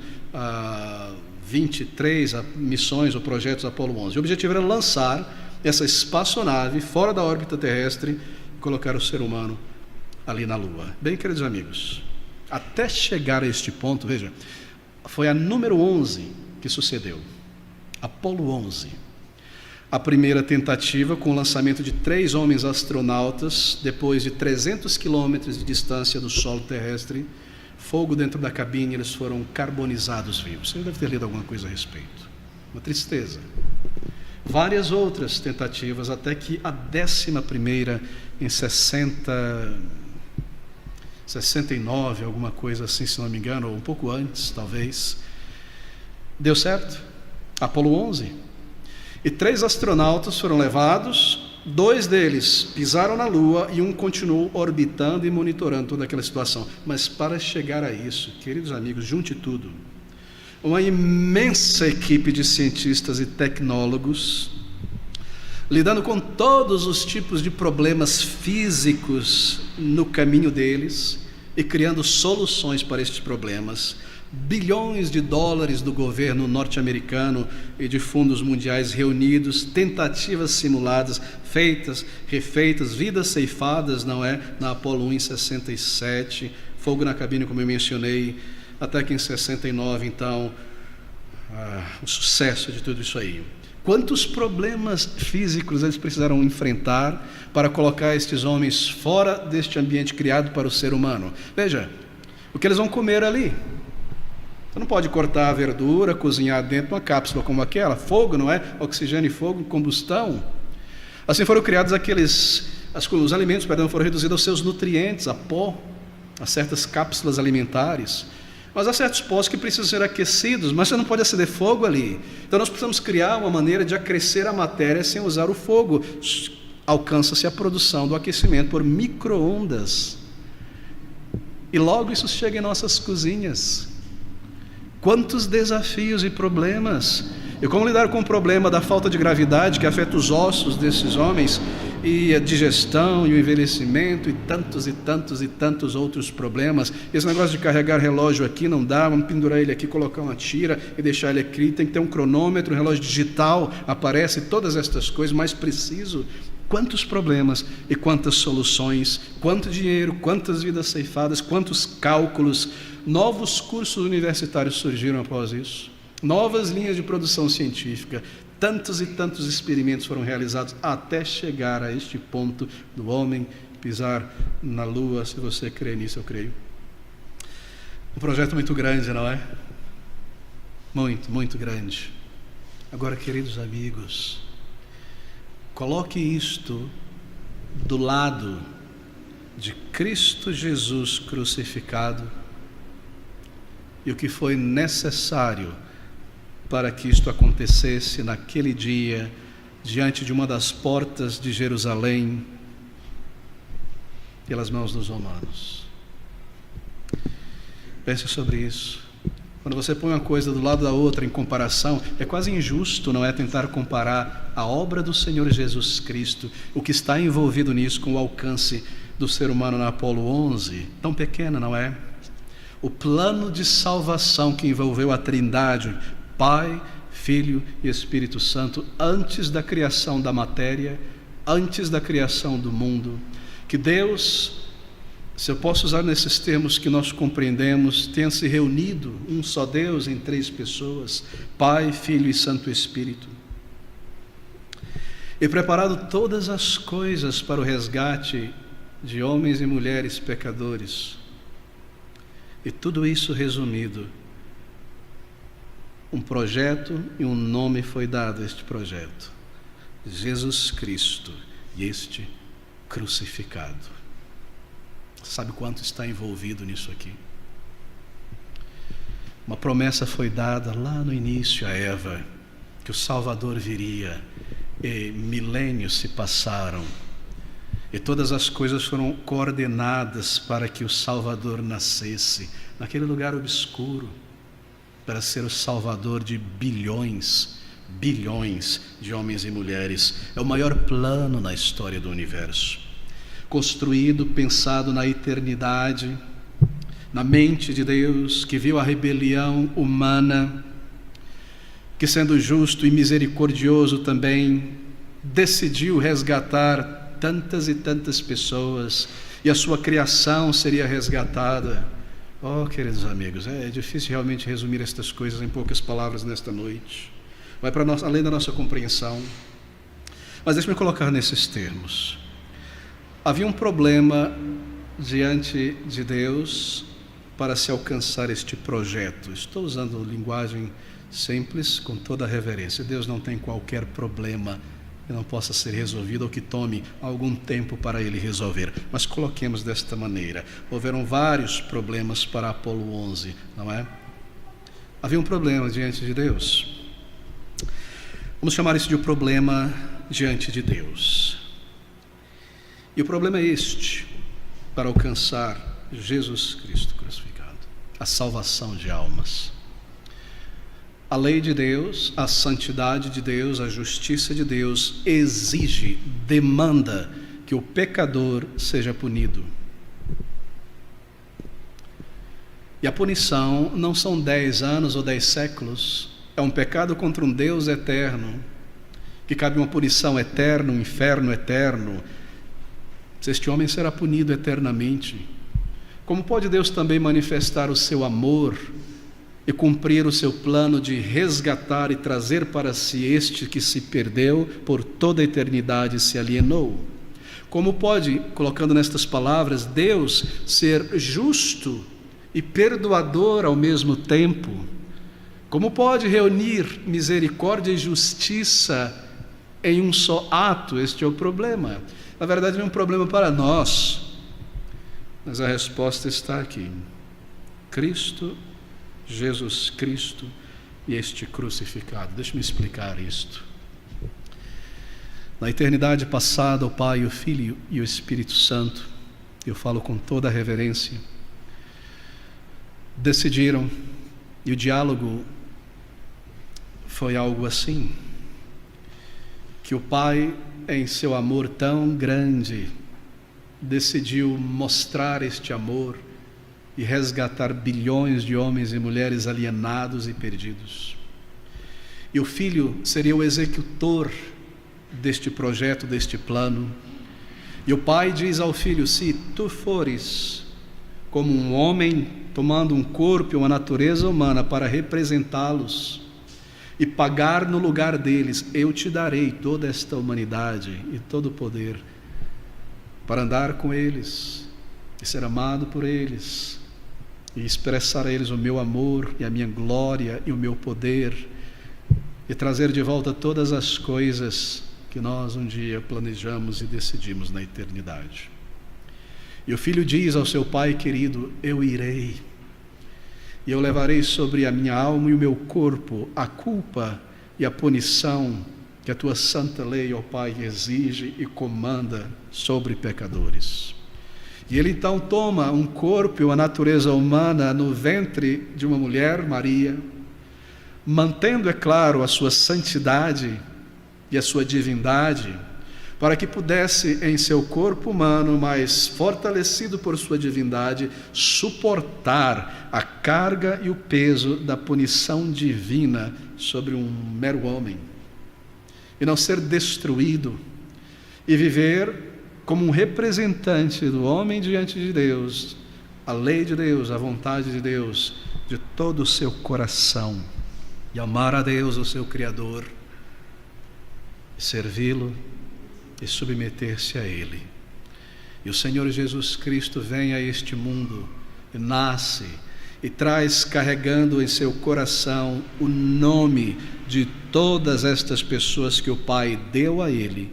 23 missões ou projetos Apolo 11. O objetivo era lançar essa espaçonave fora da órbita terrestre e colocar o ser humano ali na Lua. Bem, queridos amigos, até chegar a este ponto, veja, foi a número 11 que sucedeu, Apolo 11. A primeira tentativa, com o lançamento de 3 homens astronautas, depois de 300 quilômetros de distância do solo terrestre, fogo dentro da cabine, eles foram carbonizados vivos. Você deve ter lido alguma coisa a respeito. Uma tristeza. Várias outras tentativas, até que a 11ª, em 69, alguma coisa assim, se não me engano, ou um pouco antes, talvez, deu certo. Apolo 11. E 3 astronautas foram levados, 2 deles pisaram na Lua e um continuou orbitando e monitorando toda aquela situação. Mas para chegar a isso, queridos amigos, junte tudo. Uma imensa equipe de cientistas e tecnólogos, lidando com todos os tipos de problemas físicos no caminho deles e criando soluções para estes problemas. Bilhões de dólares do governo norte-americano e de fundos mundiais reunidos, tentativas simuladas, feitas, refeitas, vidas ceifadas, não é? Na Apolo 1 em 67, fogo na cabine, como eu mencionei, até que em 69, então, o sucesso de tudo isso aí. Quantos problemas físicos eles precisaram enfrentar para colocar estes homens fora deste ambiente criado para o ser humano? Veja, o que eles vão comer ali. Você não pode cortar a verdura, cozinhar dentro de uma cápsula como aquela. Fogo, não é? Oxigênio e fogo, combustão. Assim foram criados os alimentos, foram reduzidos aos seus nutrientes, a pó, a certas cápsulas alimentares. Mas há certos pós que precisam ser aquecidos, mas você não pode acender fogo ali. Então nós precisamos criar uma maneira de aquecer a matéria sem usar o fogo. Alcança-se a produção do aquecimento por micro-ondas. E logo isso chega em nossas cozinhas. Quantos desafios e problemas. E como lidar com o problema da falta de gravidade que afeta os ossos desses homens, e a digestão e o envelhecimento, e tantos outros problemas. Esse negócio de carregar relógio aqui não dá, vamos pendurar ele aqui, colocar uma tira e deixar ele aqui, tem que ter um cronômetro, um relógio digital, aparece todas estas coisas, mais preciso. Quantos problemas e quantas soluções, quanto dinheiro, quantas vidas ceifadas, quantos cálculos. Novos cursos universitários surgiram após isso, novas linhas de produção científica, tantos e tantos experimentos foram realizados até chegar a este ponto do homem pisar na Lua. Se você crê nisso, eu creio. Um projeto muito grande, não é? Muito, muito grande. Agora, queridos amigos, coloque isto do lado de Cristo Jesus crucificado e o que foi necessário para que isto acontecesse naquele dia, diante de uma das portas de Jerusalém, pelas mãos dos romanos. Pense sobre isso. Quando você põe uma coisa do lado da outra em comparação, é quase injusto, não é, tentar comparar a obra do Senhor Jesus Cristo, o que está envolvido nisso, com o alcance do ser humano na Apolo 11, tão pequena, não é? O plano de salvação que envolveu a Trindade, Pai, Filho e Espírito Santo, antes da criação da matéria, antes da criação do mundo, que Deus, se eu posso usar nesses termos que nós compreendemos, tenha se reunido um só Deus em 3 pessoas, Pai, Filho e Santo Espírito, e preparado todas as coisas para o resgate de homens e mulheres pecadores. E tudo isso resumido, um projeto e um nome foi dado a este projeto: Jesus Cristo e este crucificado. Sabe quanto está envolvido nisso aqui? Uma promessa foi dada lá no início a Eva, que o Salvador viria, e milênios se passaram, e todas as coisas foram coordenadas para que o Salvador nascesse naquele lugar obscuro, para ser o Salvador de bilhões de homens e mulheres. É o maior plano na história do universo, construído, pensado na eternidade, na mente de Deus, que viu a rebelião humana, que sendo justo e misericordioso também, decidiu resgatar tantas e tantas pessoas, e a sua criação seria resgatada. Oh, queridos amigos, é difícil realmente resumir estas coisas em poucas palavras nesta noite. Vai para nós, além da nossa compreensão. Mas deixe-me colocar nesses termos. Havia um problema diante de Deus para se alcançar este projeto. Estou usando linguagem simples, com toda a reverência. Deus não tem qualquer problema que não possa ser resolvido ou que tome algum tempo para ele resolver. Mas coloquemos desta maneira. Houveram vários problemas para Apolo 11, não é? Havia um problema diante de Deus. Vamos chamar isso de um problema diante de Deus. E o problema é este, para alcançar Jesus Cristo crucificado, a salvação de almas. A lei de Deus, a santidade de Deus, a justiça de Deus exige, demanda que o pecador seja punido. E a punição não são 10 anos ou 10 séculos, é um pecado contra um Deus eterno, que cabe uma punição eterna, um inferno eterno. Este homem será punido eternamente. Como pode Deus também manifestar o seu amor e cumprir o seu plano de resgatar e trazer para si este que se perdeu por toda a eternidade e se alienou? Como pode, colocando nestas palavras, Deus ser justo e perdoador ao mesmo tempo? Como pode reunir misericórdia e justiça em um só ato? Este é o problema. Na verdade, não é um problema para nós, mas a resposta está aqui. Cristo, Jesus Cristo e este crucificado. Deixa-me explicar isto. Na eternidade passada, o Pai, o Filho e o Espírito Santo, eu falo com toda a reverência, decidiram, e o diálogo foi algo assim, que o Pai, em seu amor tão grande, decidiu mostrar este amor e resgatar bilhões de homens e mulheres alienados e perdidos. E o Filho seria o executor deste projeto, deste plano. E o Pai diz ao Filho: se tu fores como um homem, tomando um corpo e uma natureza humana para representá-los e pagar no lugar deles, eu te darei toda esta humanidade e todo o poder para andar com eles e ser amado por eles e expressar a eles o meu amor e a minha glória e o meu poder e trazer de volta todas as coisas que nós um dia planejamos e decidimos na eternidade. E o Filho diz ao seu Pai querido: eu irei, e eu levarei sobre a minha alma e o meu corpo a culpa e a punição que a tua santa lei, ó Pai, exige e comanda sobre pecadores. E ele então toma um corpo e uma natureza humana no ventre de uma mulher, Maria, mantendo, é claro, a sua santidade e a sua divindade, para que pudesse em seu corpo humano, mas fortalecido por sua divindade, suportar a carga e o peso da punição divina sobre um mero homem, e não ser destruído, e viver como um representante do homem diante de Deus, a lei de Deus, a vontade de Deus, de todo o seu coração, e amar a Deus, o seu Criador, e servi-lo e submeter-se a Ele. E o Senhor Jesus Cristo vem a este mundo e nasce e traz carregando em seu coração o nome de todas estas pessoas que o Pai deu a Ele,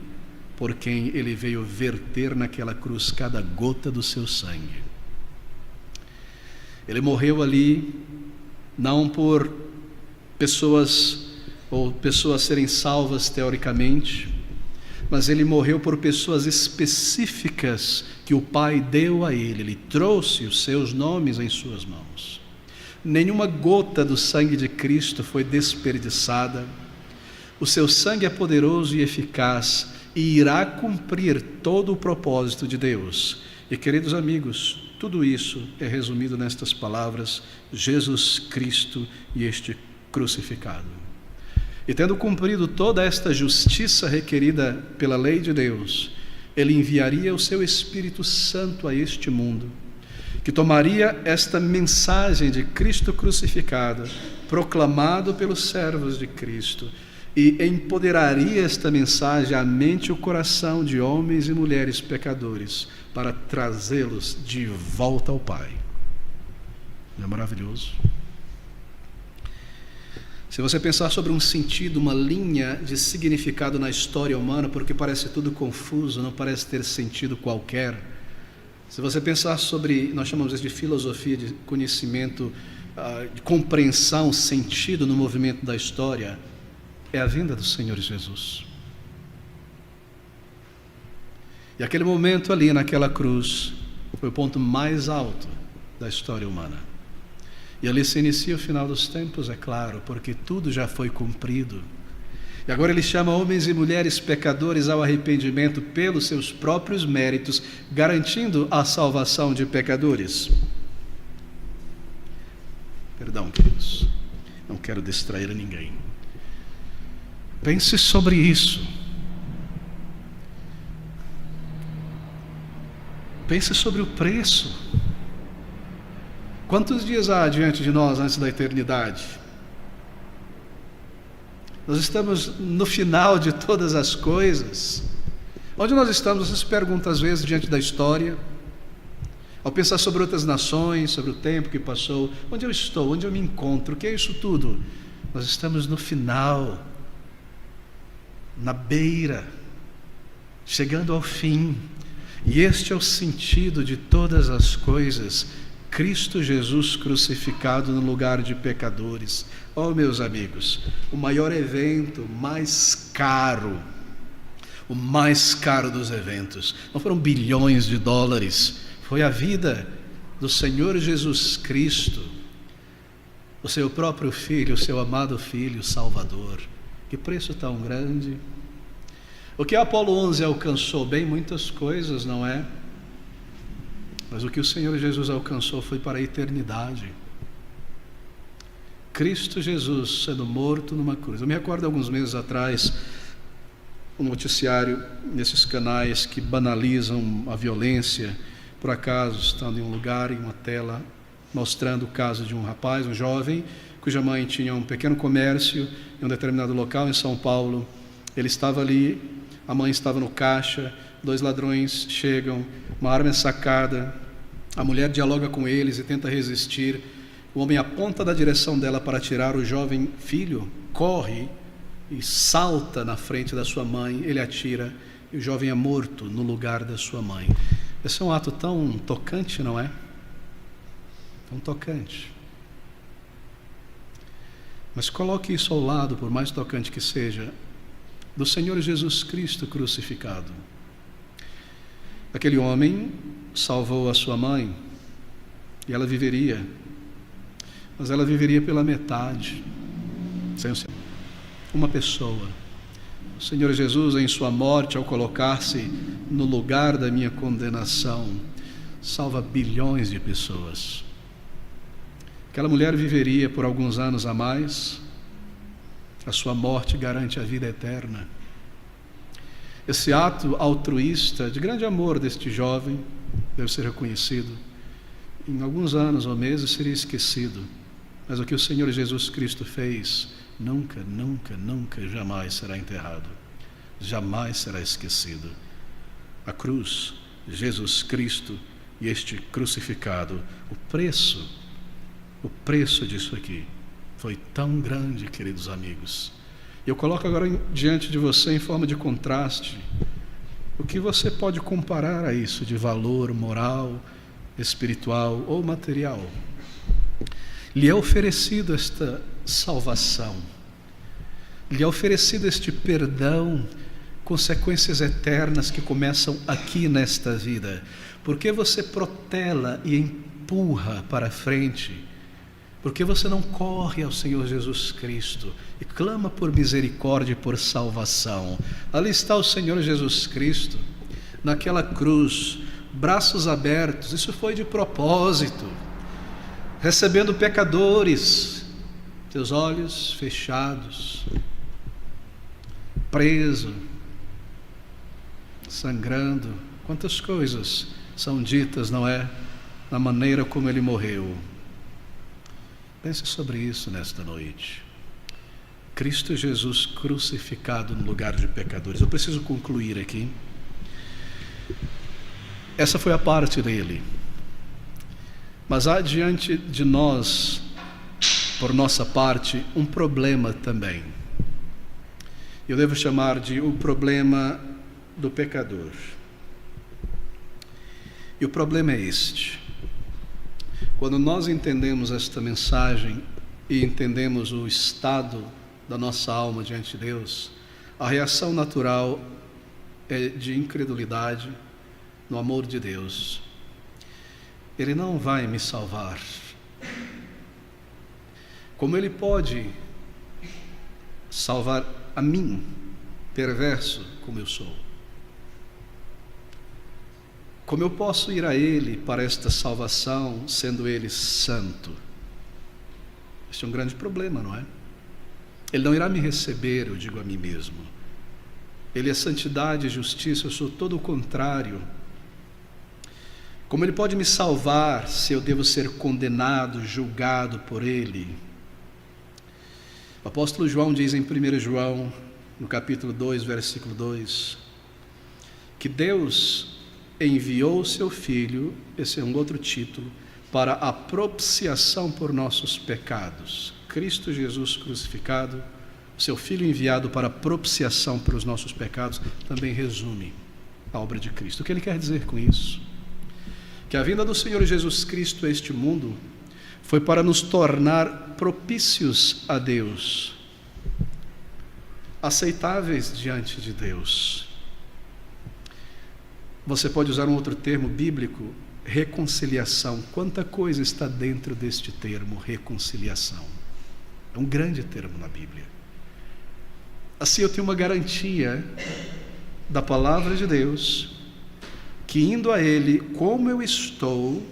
por quem Ele veio verter naquela cruz cada gota do seu sangue. Ele morreu ali não por pessoas serem salvas teoricamente, mas ele morreu por pessoas específicas que o Pai deu a ele. Ele trouxe os seus nomes em suas mãos. Nenhuma gota do sangue de Cristo foi desperdiçada. O seu sangue é poderoso e eficaz e irá cumprir todo o propósito de Deus. E, queridos amigos, tudo isso é resumido nestas palavras: Jesus Cristo e este crucificado. E tendo cumprido toda esta justiça requerida pela lei de Deus, Ele enviaria o seu Espírito Santo a este mundo, que tomaria esta mensagem de Cristo crucificado, proclamado pelos servos de Cristo, e empoderaria esta mensagem à mente e o coração de homens e mulheres pecadores para trazê-los de volta ao Pai. Não é maravilhoso? Se você pensar sobre um sentido, uma linha de significado na história humana, porque parece tudo confuso, não parece ter sentido qualquer. Se você pensar sobre, nós chamamos isso de filosofia, de conhecimento, de compreensão, sentido no movimento da história, é a vinda do Senhor Jesus. E aquele momento ali naquela cruz foi o ponto mais alto da história humana. E ali se inicia o final dos tempos, é claro, porque tudo já foi cumprido. E agora ele chama homens e mulheres pecadores ao arrependimento pelos seus próprios méritos, garantindo a salvação de pecadores. Perdão, queridos, não quero distrair ninguém. Pense sobre isso. Pense sobre o preço. Quantos dias há diante de nós antes da eternidade? Nós estamos no final de todas as coisas. Onde nós estamos? Você se pergunta às vezes diante da história, ao pensar sobre outras nações, sobre o tempo que passou, onde eu estou, onde eu me encontro, o que é isso tudo? Nós estamos no final, na beira, chegando ao fim, e este é o sentido de todas as coisas. Cristo Jesus crucificado no lugar de pecadores. Oh, meus amigos, o maior evento, o mais caro dos eventos, não foram bilhões de dólares, foi a vida do Senhor Jesus Cristo, o seu próprio Filho, o seu amado Filho, Salvador. Que preço tão grande! O que Apolo 11 alcançou? Bem, muitas coisas, não é? Mas o que o Senhor Jesus alcançou foi para a eternidade. Cristo Jesus sendo morto numa cruz. Eu me recordo alguns meses atrás, um noticiário nesses canais que banalizam a violência, por acaso estando em um lugar, em uma tela, mostrando o caso de um rapaz, um jovem, cuja mãe tinha um pequeno comércio em um determinado local em São Paulo. Ele estava ali, a mãe estava no caixa, 2 ladrões chegam, uma arma é sacada, a mulher dialoga com eles e tenta resistir. O homem aponta na direção dela para atirar, o jovem filho corre e salta na frente da sua mãe, ele atira e o jovem é morto no lugar da sua mãe. Esse é um ato tão tocante, não é? Tão tocante. Mas coloque isso ao lado, por mais tocante que seja, do Senhor Jesus Cristo crucificado. Aquele homem salvou a sua mãe e ela viveria, mas ela viveria pela metade, sem o Senhor. Uma pessoa. O Senhor Jesus, em sua morte, ao colocar-se no lugar da minha condenação, salva bilhões de pessoas. Aquela mulher viveria por alguns anos a mais, a sua morte garante a vida eterna. Esse ato altruísta, de grande amor deste jovem, deve ser reconhecido. Em alguns anos ou meses seria esquecido, mas o que o Senhor Jesus Cristo fez, nunca, nunca, nunca, jamais será enterrado, jamais será esquecido. A cruz, Jesus Cristo e este crucificado, o preço disso aqui foi tão grande, queridos amigos. Eu coloco agora diante de você, em forma de contraste, o que você pode comparar a isso de valor moral, espiritual ou material. Lhe é oferecido esta salvação, lhe é oferecido este perdão, consequências eternas que começam aqui nesta vida. Porque você protela e empurra para frente? Porque você não corre ao Senhor Jesus Cristo e clama por misericórdia e por salvação? Ali está o Senhor Jesus Cristo, naquela cruz, braços abertos. Isso foi de propósito, recebendo pecadores, seus olhos fechados, preso, sangrando. Quantas coisas são ditas, não é? Na maneira como ele morreu. Pense sobre isso nesta noite. Cristo Jesus crucificado no lugar de pecadores. Eu preciso concluir aqui. Essa foi a parte dele. Mas há diante de nós, por nossa parte, um problema também. Eu devo chamar de o problema do pecador. E o problema é este. Quando nós entendemos esta mensagem e entendemos o estado da nossa alma diante de Deus, a reação natural é de incredulidade no amor de Deus. Ele não vai me salvar. Como Ele pode salvar a mim, perverso como eu sou? Como eu posso ir a Ele para esta salvação, sendo Ele santo? Este é um grande problema, não é? Ele não irá me receber, eu digo a mim mesmo. Ele é santidade e justiça, eu sou todo o contrário. Como Ele pode me salvar se eu devo ser condenado, julgado por Ele? O apóstolo João diz em 1 João, no capítulo 2, versículo 2, que Deus enviou o seu Filho, esse é um outro título, para a propiciação por nossos pecados. Cristo Jesus crucificado, seu Filho enviado para a propiciação pelos nossos pecados, também resume a obra de Cristo. O que Ele quer dizer com isso? Que a vinda do Senhor Jesus Cristo a este mundo foi para nos tornar propícios a Deus, aceitáveis diante de Deus. Você pode usar um outro termo bíblico, reconciliação. Quanta coisa está dentro deste termo, reconciliação. É um grande termo na Bíblia. Assim eu tenho uma garantia da palavra de Deus, que indo a Ele como eu estou,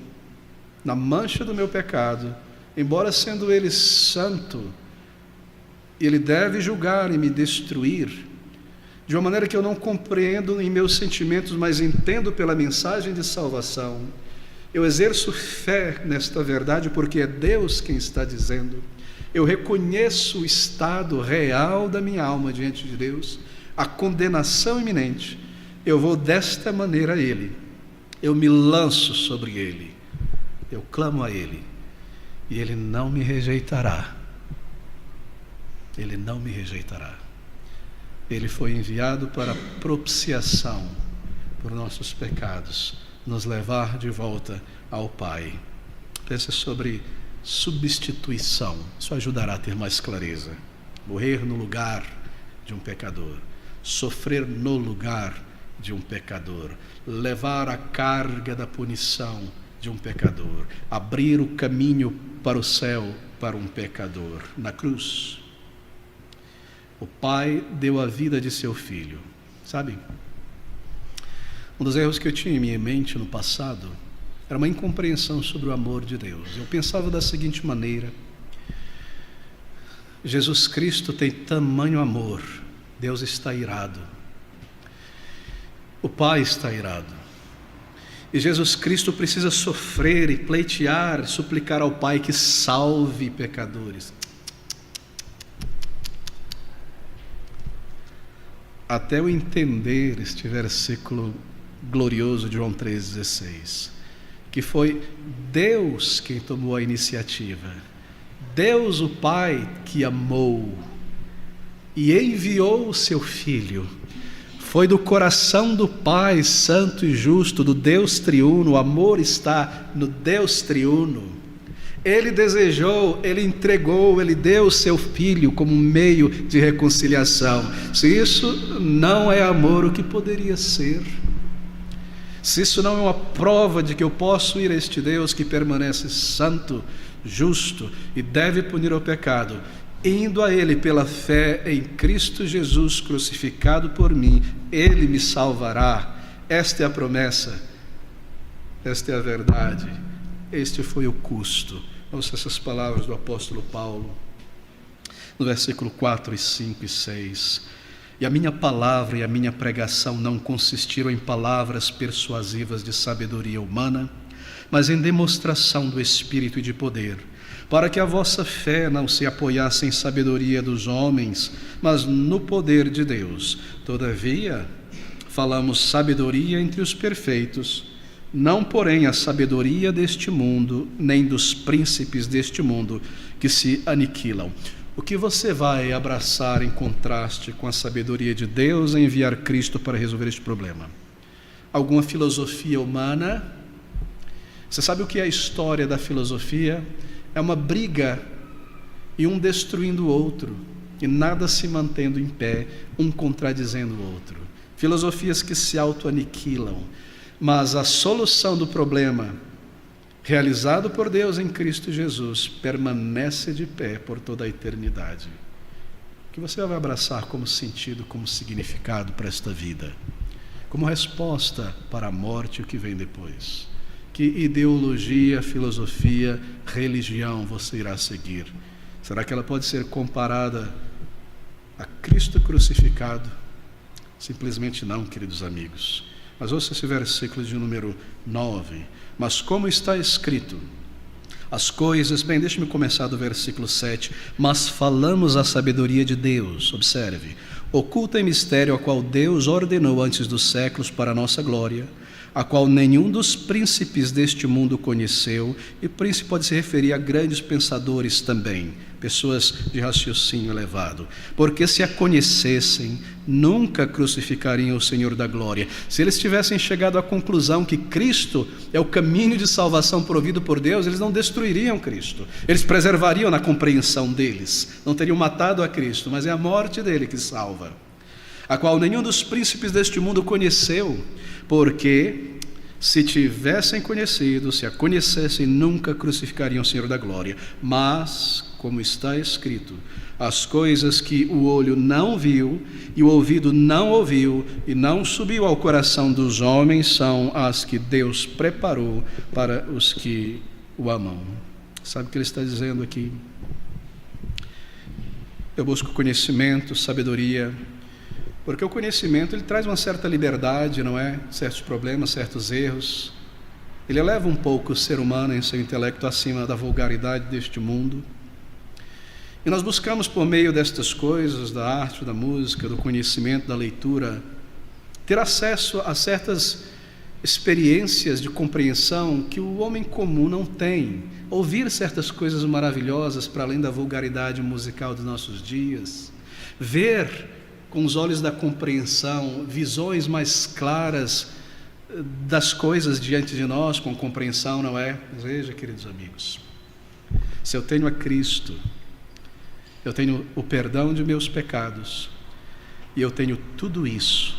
na mancha do meu pecado, embora sendo Ele santo, Ele deve julgar e me destruir, de uma maneira que eu não compreendo em meus sentimentos, mas entendo pela mensagem de salvação. Eu exerço fé nesta verdade, porque é Deus quem está dizendo. Eu reconheço o estado real da minha alma diante de Deus, a condenação iminente. Eu vou desta maneira a Ele, eu me lanço sobre Ele, eu clamo a Ele, e Ele não me rejeitará. Ele não me rejeitará. Ele foi enviado para propiciação por nossos pecados, nos levar de volta ao Pai. Pense sobre substituição, isso ajudará a ter mais clareza. Morrer no lugar de um pecador, sofrer no lugar de um pecador, levar a carga da punição de um pecador, abrir o caminho para o céu para um pecador. Na cruz, o Pai deu a vida de seu Filho. Sabe, um dos erros que eu tinha em minha mente no passado era uma incompreensão sobre o amor de Deus. Eu pensava da seguinte maneira: Jesus Cristo tem tamanho amor, Deus está irado, o Pai está irado, e Jesus Cristo precisa sofrer e pleitear, suplicar ao Pai que salve pecadores. Até eu entender este versículo glorioso de João 3,16, que foi Deus quem tomou a iniciativa, Deus o Pai que amou e enviou o seu Filho. Foi do coração do Pai santo e justo, do Deus triuno. O amor está no Deus triuno. Ele desejou, Ele entregou, Ele deu o seu Filho como meio de reconciliação. Se isso não é amor, o que poderia ser? Se isso não é uma prova de que eu posso ir a este Deus que permanece santo, justo e deve punir o pecado, indo a Ele pela fé em Cristo Jesus crucificado por mim, Ele me salvará. Esta é a promessa, esta é a verdade, este foi o custo. Ouça essas palavras do apóstolo Paulo, no versículo 4, 5 e 6. E a minha palavra e a minha pregação não consistiram em palavras persuasivas de sabedoria humana, mas em demonstração do Espírito e de poder, para que a vossa fé não se apoiasse em sabedoria dos homens, mas no poder de Deus. Todavia, falamos sabedoria entre os perfeitos, não porém a sabedoria deste mundo, nem dos príncipes deste mundo, que se aniquilam. O que você vai abraçar em contraste com a sabedoria de Deus em enviar Cristo para resolver este problema? Alguma filosofia humana? Você sabe o que é a história da filosofia? É uma briga e um destruindo o outro, e nada se mantendo em pé, um contradizendo o outro. Filosofias que se autoaniquilam, mas a solução do problema, realizado por Deus em Cristo Jesus, permanece de pé por toda a eternidade. O que você vai abraçar como sentido, como significado para esta vida? Como resposta para a morte e o que vem depois? Que ideologia, filosofia, religião você irá seguir? Será que ela pode ser comparada a Cristo crucificado? Simplesmente não, queridos amigos. Mas ouça esse versículo de número 9. Mas como está escrito, as coisas... Bem, deixe-me começar do versículo 7. Mas falamos a sabedoria de Deus, observe, oculta em mistério, a qual Deus ordenou antes dos séculos para a nossa glória, a qual nenhum dos príncipes deste mundo conheceu, e príncipe pode se referir a grandes pensadores também, pessoas de raciocínio elevado, porque se a conhecessem, nunca crucificariam o Senhor da glória. Se eles tivessem chegado à conclusão que Cristo é o caminho de salvação provido por Deus, eles não destruiriam Cristo, eles preservariam na compreensão deles, não teriam matado a Cristo, mas é a morte dele que salva, a qual nenhum dos príncipes deste mundo conheceu, porque se tivessem conhecido, se a conhecessem, nunca crucificariam o Senhor da glória. Mas, como está escrito, as coisas que o olho não viu e o ouvido não ouviu e não subiu ao coração dos homens são as que Deus preparou para os que o amam. Sabe o que ele está dizendo aqui? Eu busco conhecimento, sabedoria, porque o conhecimento ele traz uma certa liberdade, não é? Certos problemas, certos erros. Ele eleva um pouco o ser humano em seu intelecto acima da vulgaridade deste mundo. E nós buscamos por meio destas coisas, da arte, da música, do conhecimento, da leitura, ter acesso a certas experiências de compreensão que o homem comum não tem. Ouvir certas coisas maravilhosas para além da vulgaridade musical dos nossos dias. Ver com os olhos da compreensão, visões mais claras das coisas diante de nós, com compreensão, não é? Veja, queridos amigos, se eu tenho a Cristo, eu tenho o perdão de meus pecados, e eu tenho tudo isso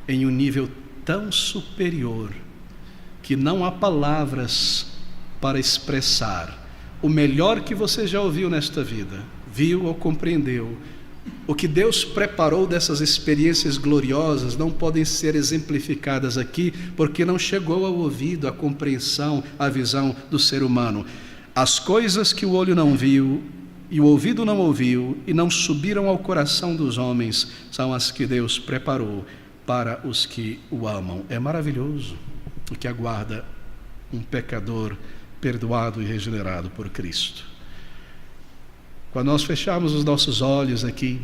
em um nível tão superior, que não há palavras para expressar o melhor que você já ouviu nesta vida, viu ou compreendeu. O que Deus preparou dessas experiências gloriosas não podem ser exemplificadas aqui, porque não chegou ao ouvido, à compreensão, à visão do ser humano. As coisas que o olho não viu e o ouvido não ouviu e não subiram ao coração dos homens são as que Deus preparou para os que o amam. É maravilhoso o que aguarda um pecador perdoado e regenerado por Cristo. Quando nós fecharmos os nossos olhos aqui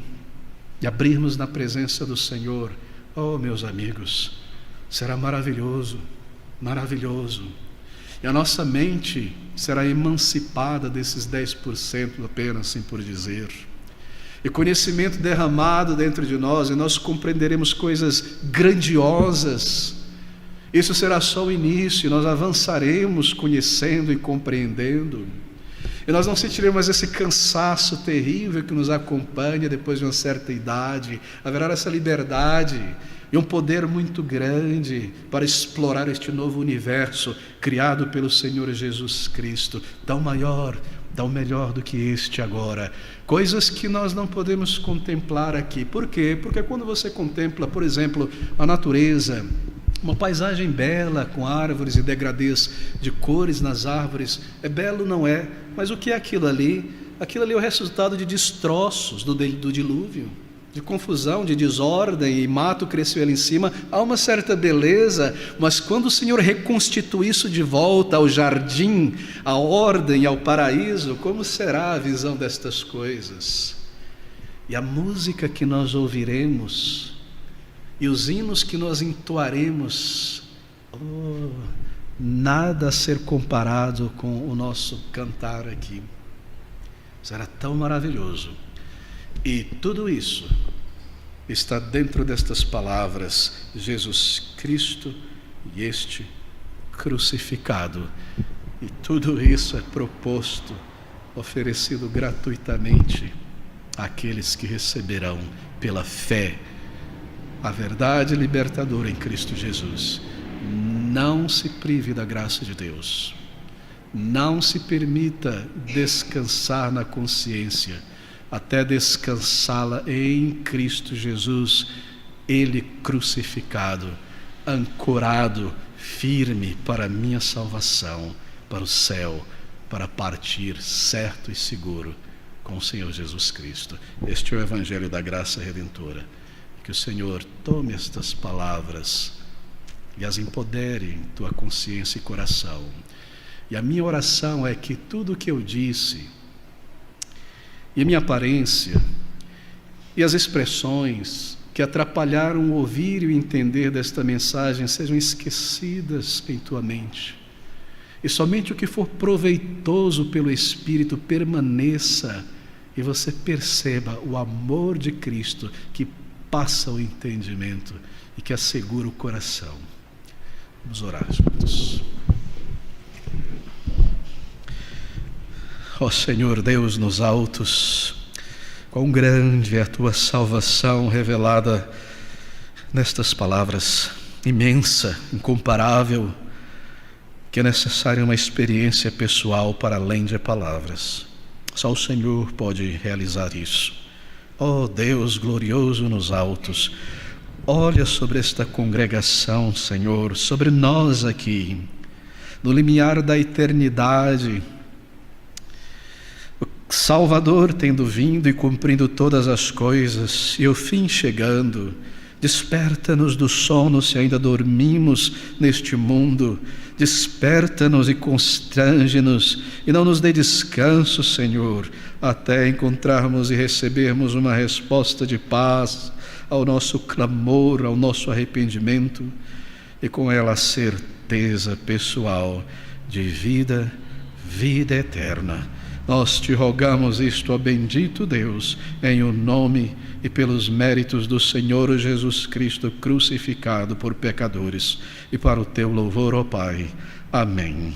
e abrirmos na presença do Senhor, oh, meus amigos, será maravilhoso, maravilhoso. E a nossa mente será emancipada desses 10% apenas, assim por dizer. E conhecimento derramado dentro de nós, e nós compreenderemos coisas grandiosas. Isso será só o início, nós avançaremos conhecendo e compreendendo. E nós não sentiremos esse cansaço terrível que nos acompanha depois de uma certa idade. Haverá essa liberdade e um poder muito grande para explorar este novo universo criado pelo Senhor Jesus Cristo, tão maior, tão melhor do que este agora. Coisas que nós não podemos contemplar aqui. Por quê? Porque quando você contempla, por exemplo, a natureza, uma paisagem bela, com árvores e degradês de cores nas árvores, é belo, não é? Mas o que é aquilo ali? Aquilo ali é o resultado de destroços do dilúvio. de confusão, de desordem, e mato cresceu ali em cima. Há uma certa beleza, mas quando o Senhor reconstitui isso de volta ao jardim, à ordem, ao paraíso, como será a visão destas coisas? E a música que nós ouviremos, e os hinos que nós entoaremos, nada a ser comparado com o nosso cantar aqui. Será tão maravilhoso. E tudo isso está dentro destas palavras: Jesus Cristo e este crucificado. E tudo isso é proposto, oferecido gratuitamente àqueles que receberão pela fé a verdade libertadora em Cristo Jesus. Não se prive da graça de Deus. Não se permita descansar na consciência, até descansá-la em Cristo Jesus, Ele crucificado, ancorado, firme para a minha salvação, para o céu, para partir certo e seguro com o Senhor Jesus Cristo. Este é o Evangelho da Graça Redentora. Que o Senhor tome estas palavras e as empodere em tua consciência e coração. E a minha oração é que tudo o que eu disse, e a minha aparência, e as expressões que atrapalharam o ouvir e o entender desta mensagem sejam esquecidas em tua mente. E somente o que for proveitoso pelo Espírito permaneça, e você perceba o amor de Cristo que passa o entendimento e que assegura o coração. Vamos orar juntos. Ó Senhor Deus nos altos, quão grande é a tua salvação revelada nestas palavras, imensa, incomparável, que é necessária uma experiência pessoal para além de palavras. Só o Senhor pode realizar isso. Ó Deus glorioso nos altos, olha sobre esta congregação, Senhor, sobre nós aqui, no limiar da eternidade, o Salvador tendo vindo e cumprindo todas as coisas, e o fim chegando. Desperta-nos do sono se ainda dormimos neste mundo, desperta-nos e constrange-nos, e não nos dê descanso, Senhor, até encontrarmos e recebermos uma resposta de paz ao nosso clamor, ao nosso arrependimento, e com ela a certeza pessoal de vida eterna. Nós te rogamos isto, ó bendito Deus, em o nome e pelos méritos do Senhor Jesus Cristo crucificado por pecadores, e para o teu louvor, ó Pai. Amém.